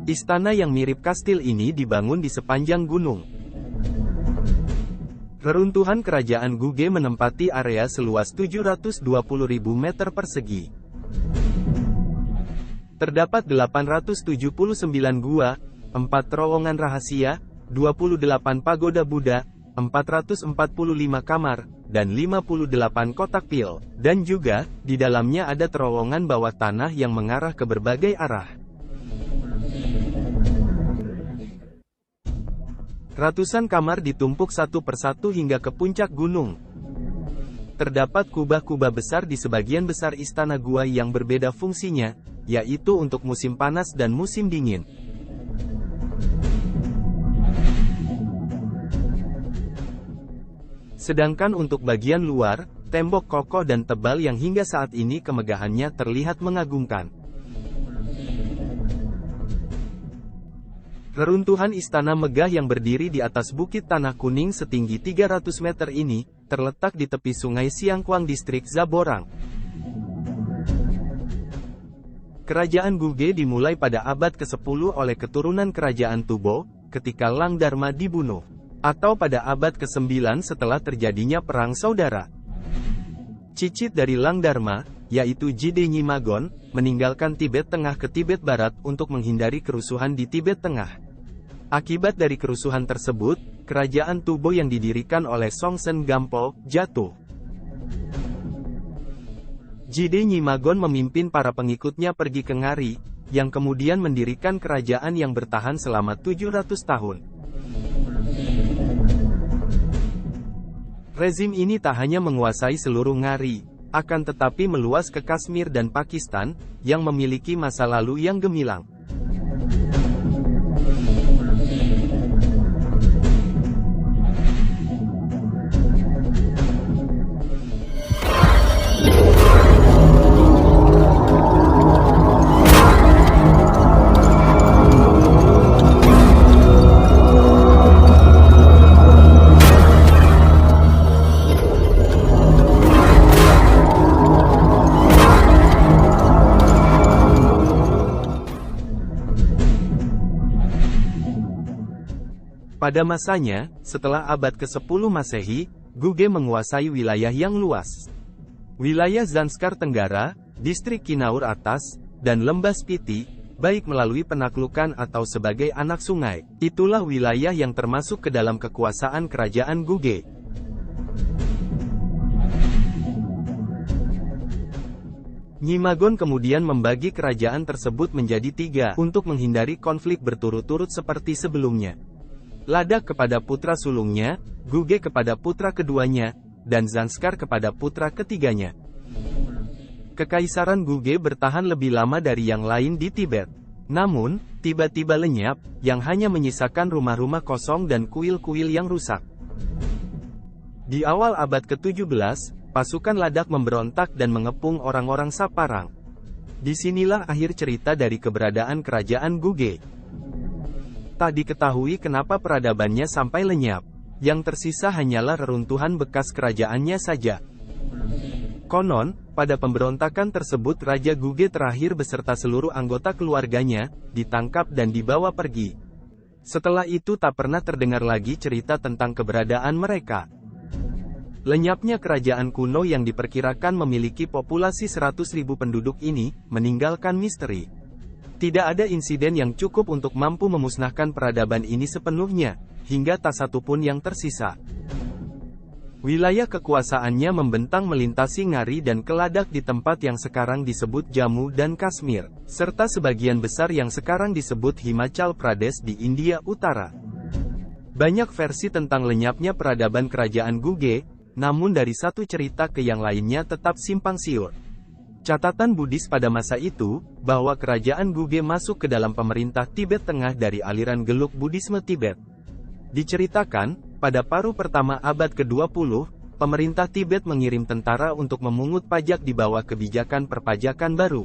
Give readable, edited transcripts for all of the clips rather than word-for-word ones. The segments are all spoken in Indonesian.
Istana yang mirip kastil ini dibangun di sepanjang gunung. Reruntuhan kerajaan Guge menempati area seluas 720.000 meter persegi. Terdapat 879 gua, 4 terowongan rahasia, 28 pagoda Buddha, 445 kamar, dan 58 kotak pil, dan juga, di dalamnya ada terowongan bawah tanah yang mengarah ke berbagai arah. Ratusan kamar ditumpuk satu persatu hingga ke puncak gunung. Terdapat kubah-kubah besar di sebagian besar istana gua yang berbeda fungsinya, yaitu untuk musim panas dan musim dingin. Sedangkan untuk bagian luar, tembok kokoh dan tebal yang hingga saat ini kemegahannya terlihat mengagumkan. Reruntuhan istana megah yang berdiri di atas bukit tanah kuning setinggi 300 meter ini, terletak di tepi sungai Siangkwang distrik Zaborang. Kerajaan Guge dimulai pada abad ke-10 oleh keturunan kerajaan Tubo, ketika Lang Dharma dibunuh. Atau pada abad ke-9 setelah terjadinya perang saudara. Cicit dari Lang Dharma, yaitu Jide Nyimagon, meninggalkan Tibet Tengah ke Tibet Barat untuk menghindari kerusuhan di Tibet Tengah. Akibat dari kerusuhan tersebut, kerajaan Tubo yang didirikan oleh Songtsen Gampo, jatuh. Jide Nyimagon memimpin para pengikutnya pergi ke Ngari, yang kemudian mendirikan kerajaan yang bertahan selama 700 tahun. Rezim ini tak hanya menguasai seluruh Ngari, akan tetapi meluas ke Kashmir dan Pakistan, yang memiliki masa lalu yang gemilang. Pada masanya, setelah abad ke-10 Masehi, Guge menguasai wilayah yang luas. Wilayah Zanskar Tenggara, distrik Kinaur Atas, dan Lembah Spiti, baik melalui penaklukan atau sebagai anak sungai, itulah wilayah yang termasuk ke dalam kekuasaan kerajaan Guge. Nyimagon kemudian membagi kerajaan tersebut menjadi 3, untuk menghindari konflik berturut-turut seperti sebelumnya. Ladakh kepada putra sulungnya, Guge kepada putra keduanya, dan Zanskar kepada putra ketiganya. Kekaisaran Guge bertahan lebih lama dari yang lain di Tibet. Namun, tiba-tiba lenyap, yang hanya menyisakan rumah-rumah kosong dan kuil-kuil yang rusak. Di awal abad ke-17, pasukan Ladakh memberontak dan mengepung orang-orang Saparang. Disinilah akhir cerita dari keberadaan kerajaan Guge. Tak diketahui kenapa peradabannya sampai lenyap. Yang tersisa hanyalah reruntuhan bekas kerajaannya saja. Konon, pada pemberontakan tersebut Raja Guge terakhir beserta seluruh anggota keluarganya, ditangkap dan dibawa pergi. Setelah itu tak pernah terdengar lagi cerita tentang keberadaan mereka. Lenyapnya kerajaan kuno yang diperkirakan memiliki populasi 100.000 penduduk ini, meninggalkan misteri. Tidak ada insiden yang cukup untuk mampu memusnahkan peradaban ini sepenuhnya, hingga tak satu pun yang tersisa. Wilayah kekuasaannya membentang melintasi Ngari dan ke Ladakh di tempat yang sekarang disebut Jammu dan Kashmir, serta sebagian besar yang sekarang disebut Himachal Pradesh di India Utara. Banyak versi tentang lenyapnya peradaban kerajaan Guge, namun dari satu cerita ke yang lainnya tetap simpang siur. Catatan Buddhis pada masa itu, bahwa kerajaan Guge masuk ke dalam pemerintah Tibet Tengah dari aliran Gelug Buddhisme Tibet. Diceritakan, pada paruh pertama abad ke-20, pemerintah Tibet mengirim tentara untuk memungut pajak di bawah kebijakan perpajakan baru.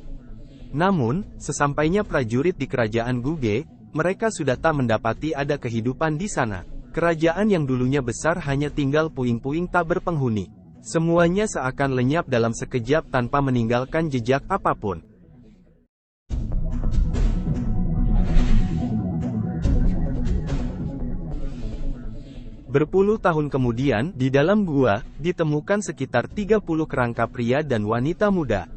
Namun, sesampainya prajurit di kerajaan Guge, mereka sudah tak mendapati ada kehidupan di sana. Kerajaan yang dulunya besar hanya tinggal puing-puing tak berpenghuni. Semuanya seakan lenyap dalam sekejap tanpa meninggalkan jejak apapun. Berpuluh tahun kemudian, di dalam gua, ditemukan sekitar 30 kerangka pria dan wanita muda.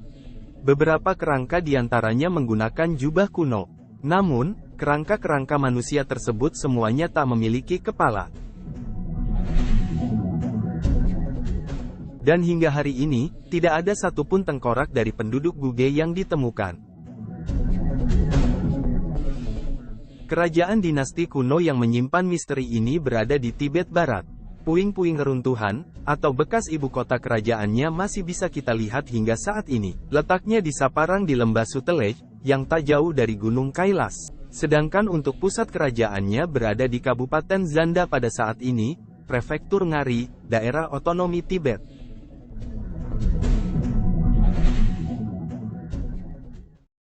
Beberapa kerangka diantaranya menggunakan jubah kuno. Namun, kerangka-kerangka manusia tersebut semuanya tak memiliki kepala. Dan hingga hari ini, tidak ada satupun tengkorak dari penduduk Guge yang ditemukan. Kerajaan dinasti kuno yang menyimpan misteri ini berada di Tibet Barat. Puing-puing reruntuhan, atau bekas ibu kota kerajaannya masih bisa kita lihat hingga saat ini. Letaknya di Saparang di lembah Sutelej, yang tak jauh dari Gunung Kailas. Sedangkan untuk pusat kerajaannya berada di Kabupaten Zanda pada saat ini, Prefektur Ngari, daerah otonomi Tibet.